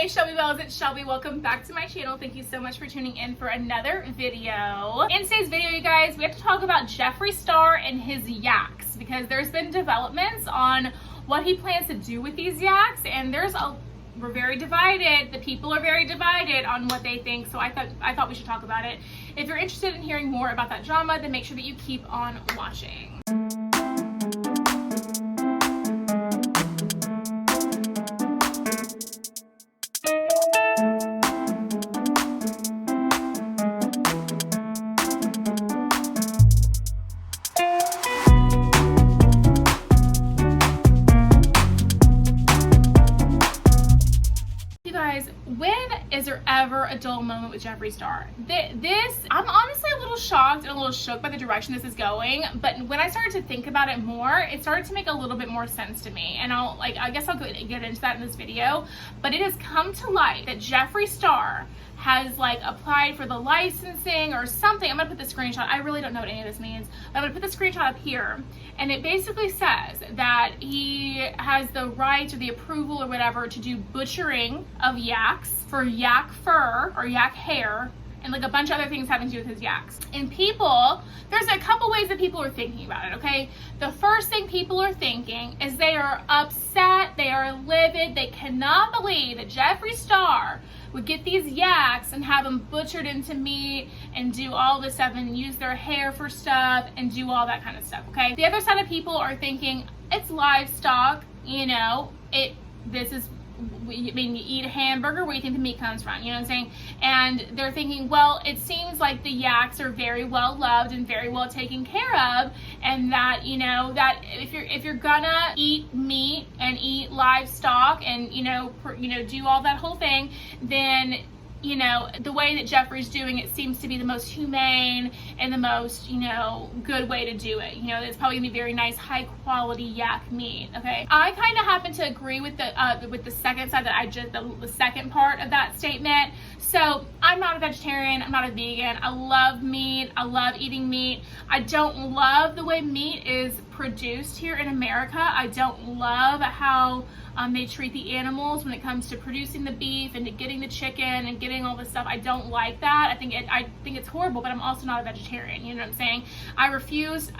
Hey Shelby Bells, it's Shelby. Welcome back to my channel. Thank you so much for tuning in for another video. In today's video, you guys, we have to talk about Jeffree Star and his yaks because there's been developments on what he plans to do with these yaks, and we're very divided. The people are very divided on what they think, so I thought we should talk about it. If you're interested in hearing more about that drama, then make sure that you keep on watching. When is there ever a dull moment with Jeffree Star? I'm honestly a little shocked and a little shook by the direction this is going, but when I started to think about it more, it started to make a little bit more sense to me, and I guess I'll get into that in this video. But it has come to light that Jeffree Star has applied for the licensing or something. I'm gonna put the screenshot. I really don't know what any of this means, but I'm gonna put the screenshot up here, and it basically says that he has the right or the approval or whatever to do butchering of yaks for yak fur or yak hair and a bunch of other things having to do with his yaks. And there's a couple ways that people are thinking about it, okay? The first thing people are thinking is they are upset, they are livid, they cannot believe that Jeffree Star would get these yaks and have them butchered into meat and do all this stuff and use their hair for stuff and do all that kind of stuff, okay? The other side of people are thinking it's livestock, you eat a hamburger, where do you think the meat comes from? You know what I'm saying? And they're thinking, well, it seems like the yaks are very well loved and very well taken care of, and that that if you're gonna eat meat and eat livestock and do all that whole thing, then the way that Jeffree's doing it seems to be the most humane and the most, good way to do it. It's probably gonna be very nice, high quality yak meat, okay? I kind of happen to agree with the second side the second part of that statement. So I'm not a vegetarian, I'm not a vegan. I love meat, I love eating meat. I don't love the way meat is produced here in America. I don't love how they treat the animals when it comes to producing the beef and to getting the chicken and getting all this stuff. I don't like that. I think it's horrible, but I'm also not a vegetarian. You know what I'm saying? I refuse.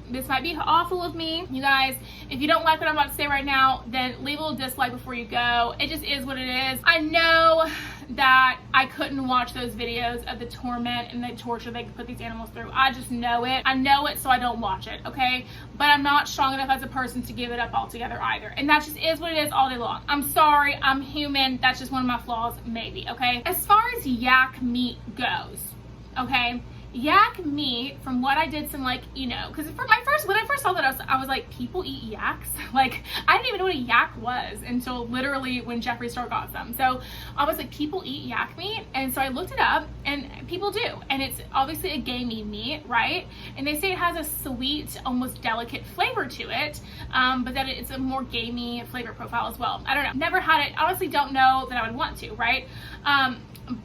This might be awful of me, you guys. If you don't like what I'm about to say right now, then leave a little dislike before you go. It just is what it is. I know that I couldn't watch those videos of the torment and the torture they could put these animals through. I just know it. I know it, so I don't watch it, okay? But I'm not strong enough as a person to give it up altogether either. And that just is what it is all day long. I'm sorry, I'm human. That's just one of my flaws, maybe, okay? As far as yak meat goes, okay? Yak meat, from what I did some because when I first saw that, I was like, people eat yaks? I didn't even know what a yak was until literally when Jeffree Star got some. So I was like, people eat yak meat? And so I looked it up, and people do. And it's obviously a gamey meat, right? And they say it has a sweet, almost delicate flavor to it, but that it's a more gamey flavor profile as well. I don't know. Never had it. Honestly, don't know that I would want to, right?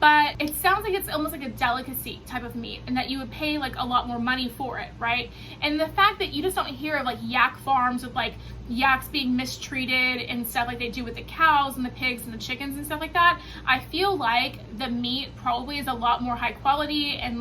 But it sounds like it's almost like a delicacy type of meat, and that you would pay a lot more money for it, right? And the fact that you just don't hear of yak farms with yaks being mistreated and stuff like they do with the cows and the pigs and the chickens and stuff like that, I feel like the meat probably is a lot more high quality, and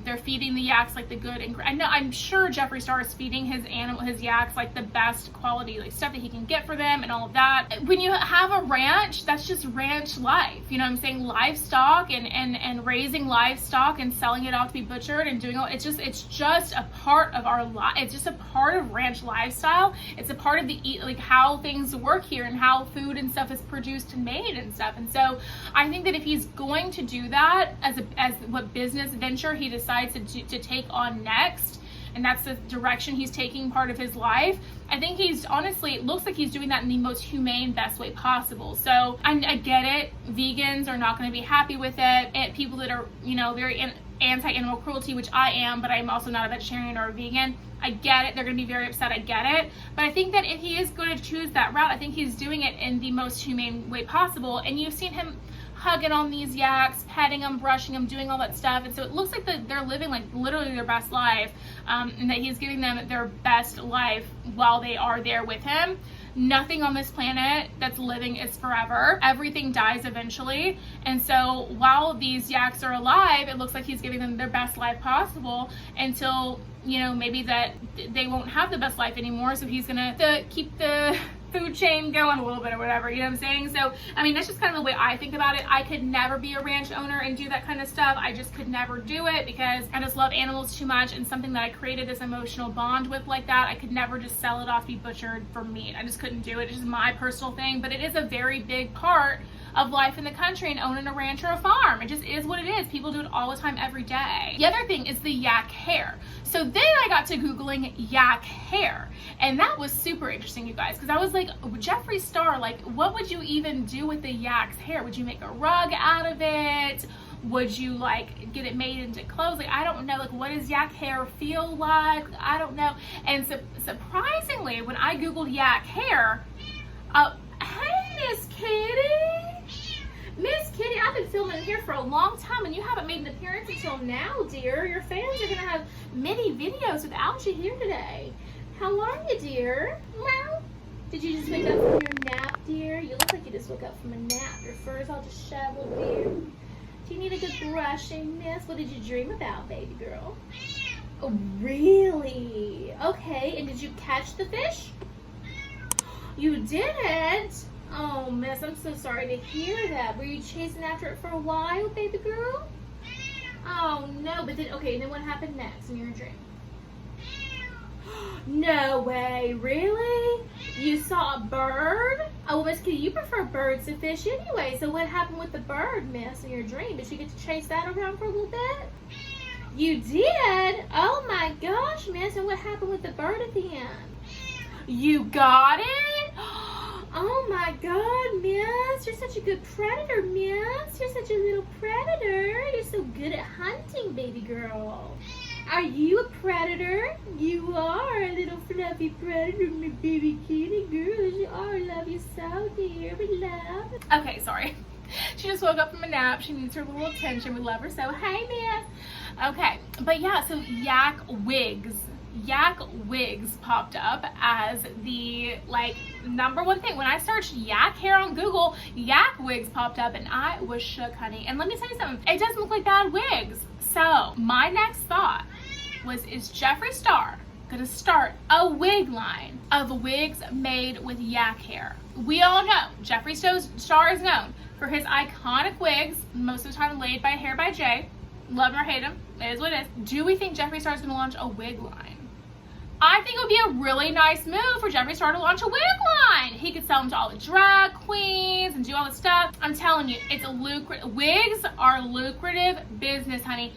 they're feeding the yaks the good I'm sure Jeffree Star is feeding his yaks the best quality stuff that he can get for them and all of that. When you have a ranch, that's just ranch life, you know what I'm saying? Livestock and raising livestock and selling it off to be butchered and doing all, it's just a part of our life. It's just a part of ranch lifestyle. It's a part of how things work here and how food and stuff is produced and made and stuff. And so I think that if he's going to do that as what business venture he decides to take on next, and that's the direction he's taking part of his life, I think it looks like he's doing that in the most humane, best way possible. So I get it. Vegans are not going to be happy with it. And people that are, very anti-animal cruelty, which I am, but I'm also not a vegetarian or a vegan. I get it. They're going to be very upset. I get it. But I think that if he is going to choose that route, I think he's doing it in the most humane way possible. And you've seen him hugging on these yaks, petting them, brushing them, doing all that stuff. And so it looks like they're living literally their best life, and that he's giving them their best life while they are there with him. nothing on this planet that's living is forever. Everything dies eventually. And so while these yaks are alive, it looks like he's giving them their best life possible until, you know, maybe that they won't have the best life anymore. So he's gonna keep the food chain going a little bit or whatever, you know what I'm saying? So, I mean, that's just kind of the way I think about it. I could never be a ranch owner and do that kind of stuff. I just could never do it because I just love animals too much, and something that I created this emotional bond with like that, I could never just sell it off, be butchered for meat. I just couldn't do it. It's just my personal thing, but it is a very big part of life in the country and owning a ranch or a farm. It just is what it is. People do it all the time, every day. The other thing is the yak hair. So then I got to Googling yak hair, and that was super interesting, you guys, because I was like, Jeffree Star, like, what would you even do with the yak's hair? Would you make a rug out of it? Would you like get it made into clothes? Like, I don't know, like, what does yak hair feel like? I don't know. And surprisingly, when I Googled yak hair, hey, Miss Kitty. Miss Kitty, I've been filming here for a long time and you haven't made an appearance until now, dear. Your fans are gonna have many videos without you here today. How are you, dear? Well, did you just wake up from your nap, dear? You look like you just woke up from a nap. Your fur is all disheveled, dear. Do you need a good brushing, miss? What did you dream about, baby girl? Oh, really? Okay, and did you catch the fish? You didn't? Oh, miss, I'm so sorry to hear that. Were you chasing after it for a while, baby girl? Oh, no, but then, okay, then what happened next in your dream? No way, really? You saw a bird? Oh, well, Miss Kitty, you prefer birds to fish anyway, so what happened with the bird, miss, in your dream? Did you get to chase that around for a little bit? You did? Oh, my gosh, miss, and what happened with the bird at the end? You got it? Oh my God, miss, you're such a good predator, miss. You're such a little predator. You're so good at hunting, baby girl. Are you a predator? You are a little fluffy predator, my baby kitty girl. You are. I love you so, dear. We love. Okay, sorry. She just woke up from a nap. She needs her little attention. We love her so. Hey, miss. Okay, but yeah, so Yak Wigs. Yak Wigs popped up as the like #1 thing. When I searched yak hair on Google, Yak Wigs popped up and I was shook, honey. And let me tell you something, it doesn't look like bad wigs. So my next thought was, is Jeffree Star gonna start a wig line of wigs made with yak hair? We all know Jeffree Star is known for his iconic wigs, most of the time laid by Hair by Jay. Love him or hate him, it is what it is. Do we think Jeffree Star is gonna launch a wig line? I think it would be a really nice move for Jeffree Star to launch a wig line. He could sell them to all the drag queens and do all the stuff. I'm telling you, it's a lucrative. Wigs are lucrative business, honey.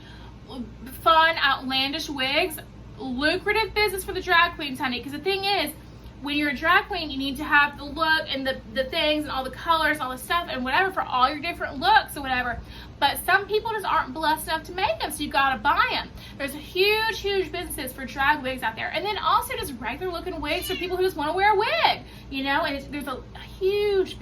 Fun, outlandish wigs, lucrative business for the drag queens, honey. Because the thing is, when you're a drag queen, you need to have the look and the things and all the colors, all the stuff and whatever for all your different looks or whatever. But some people just aren't blessed enough to make them, so you gotta buy them. There's huge, huge businesses for drag wigs out there. And then also just regular looking wigs for people who just wanna wear a wig, you know? And there's a huge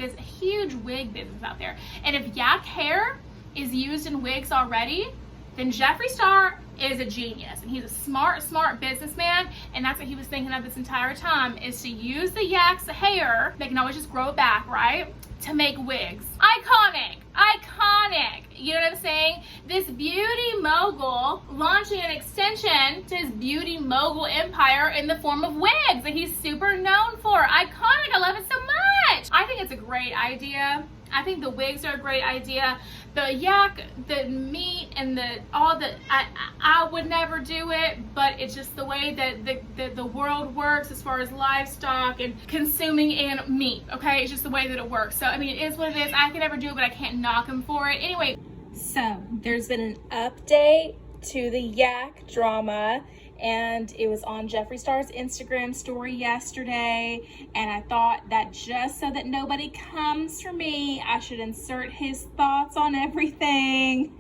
wig business out there. And if yak hair is used in wigs already, then Jeffree Star is a genius, and he's a smart businessman, and that's what he was thinking of this entire time, is to use the yak's hair, they can always just grow it back, right, to make wigs. Iconic, you know what I'm saying? This beauty mogul launching an extension to his beauty mogul empire in the form of wigs that he's super known for. Iconic, I love it so much. I think it's a great idea. I think the wigs are a great idea. The yak, the meat, and I would never do it, but it's just the way that the world works as far as livestock and consuming meat, okay? It's just the way that it works. So, I mean, it is what it is. I could never do it, but I can't knock him for it. Anyway. So, there's been an update to the yak drama, and it was on Jeffree Star's Instagram story yesterday, and I thought that just so that nobody comes for me, I should insert his thoughts on everything.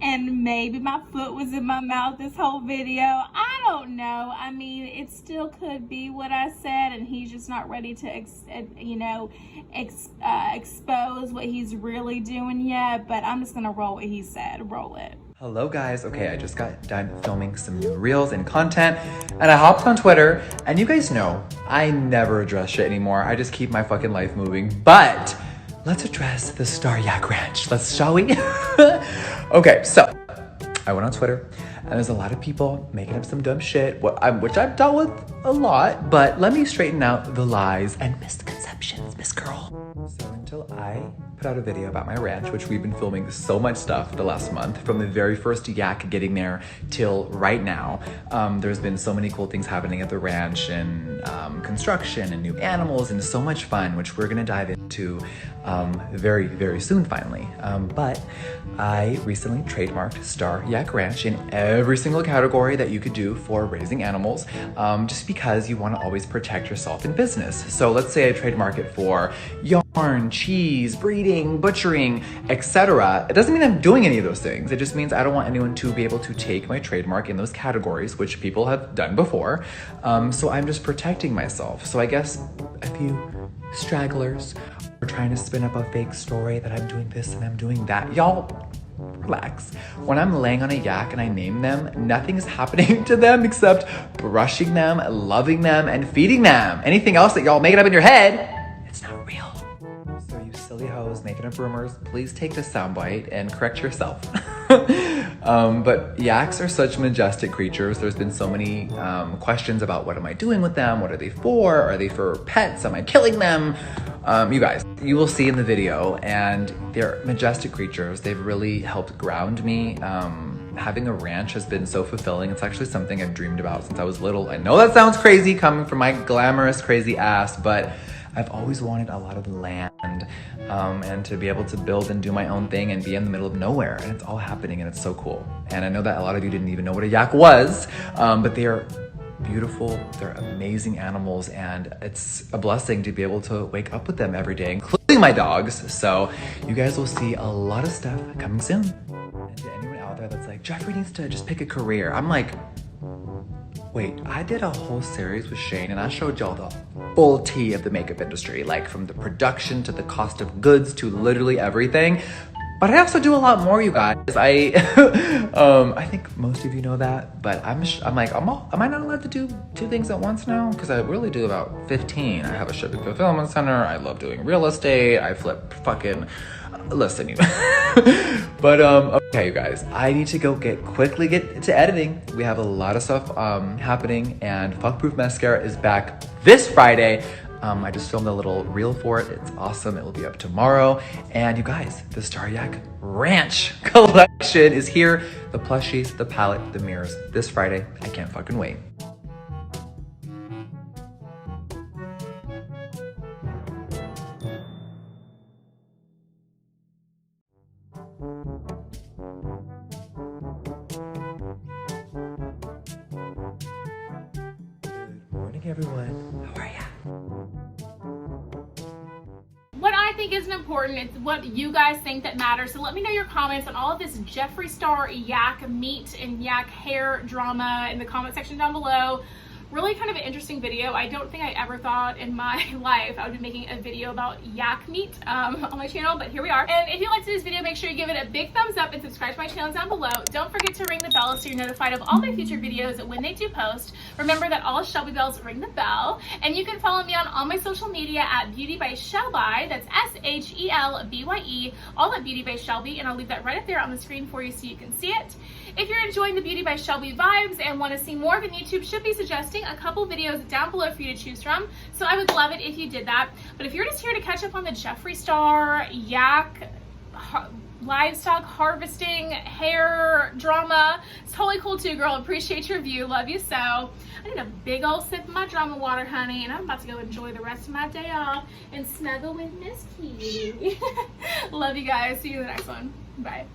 And maybe my foot was in my mouth this whole video. I don't know. I mean, it still could be what I said, and he's just not ready to expose what he's really doing yet, but I'm just gonna roll what he said. Roll it. Hello guys, okay, I just got done filming some new reels and content and I hopped on Twitter and you guys know I never address shit anymore. I just keep my fucking life moving, but let's address the star Yak Ranch. Shall we? Okay, so I went on Twitter and there's a lot of people making up some dumb shit, which I've dealt with a lot, but let me straighten out the lies and misconceptions, Miss Girl. So until I put out a video about my ranch, which we've been filming so much stuff the last month, from the very first yak getting there till right now, there's been so many cool things happening at the ranch and construction and new animals and so much fun, which we're gonna dive into very, very soon finally. But I recently trademarked Star Yak Ranch in every single category that you could do for raising animals, just because you want to always protect yourself in business. So let's say I trademark it for yarn, cheese, breeding, butchering, etc. It doesn't mean I'm doing any of those things. It just means I don't want anyone to be able to take my trademark in those categories, which people have done before. So I'm just protecting myself. So I guess a few stragglers are trying to spin up a fake story that I'm doing this and I'm doing that. Y'all, relax. When I'm laying on a yak and I name them, nothing is happening to them except brushing them, loving them, and feeding them. Anything else that y'all make it up in your head, it's not real. So you silly hoes making up rumors, please take this soundbite and correct yourself. But yaks are such majestic creatures. There's been so many questions about what am I doing with them? What are they for? Are they for pets? Am I killing them? You guys, you will see in the video, and they're majestic creatures. They've really helped ground me. Having a ranch has been so fulfilling. It's actually something I've dreamed about since I was little. I know that sounds crazy coming from my glamorous, crazy ass, but I've always wanted a lot of land and to be able to build and do my own thing and be in the middle of nowhere, and it's all happening and it's so cool. And I know that a lot of you didn't even know what a yak was, but they are beautiful, they're amazing animals, and it's a blessing to be able to wake up with them every day, including my dogs. So you guys will see a lot of stuff coming soon. And to anyone out there that's like, Jeffree needs to just pick a career, I'm like, wait, I did a whole series with Shane and I showed y'all the full tea of the makeup industry, like from the production to the cost of goods to literally everything. But I also do a lot more, you guys. I think most of you know that, but am I not allowed to do 2 things at once now? Because I really do about 15. I have a shipping fulfillment center. I love doing real estate. I flip fucking, listen, you. But okay, you guys, I need to go quickly get to editing. We have a lot of stuff happening, and Fuck Proof Mascara is back this Friday. I just filmed a little reel for it. It's awesome. It will be up tomorrow. And you guys, the Star Yak Ranch collection is here. The plushies, the palette, the mirrors, this Friday. I can't fucking wait. Good morning, everyone. How are ya? What I think isn't important, it's what you guys think that matters. So let me know your comments on all of this Jeffree Star yak meat and yak hair drama in the comment section down below. Really kind of an interesting video. I don't think I ever thought in my life I would be making a video about yak meat on my channel, but here we are. And if you liked this video, make sure you give it a big thumbs up and subscribe to my channel down below. Don't forget to ring the bell so you're notified of all my future videos when they do post. Remember that all Shelby bells ring the bell, and you can follow me on all my social media at Beauty by ShelbyE. That's ShelBye, all at Beauty by Shelby, and I'll leave that right up there on the screen for you so you can see it. If you're enjoying the Beauty by Shelby vibes and want to see more, then YouTube should be suggesting a couple videos down below for you to choose from. So I would love it if you did that. But if you're just here to catch up on the Jeffree Star yak livestock harvesting hair drama, it's totally cool too, girl. Appreciate your view. Love you so. I need a big old sip of my drama water, honey, and I'm about to go enjoy the rest of my day off and snuggle with Miss Kitty. Love you guys. See you in the next one. Bye.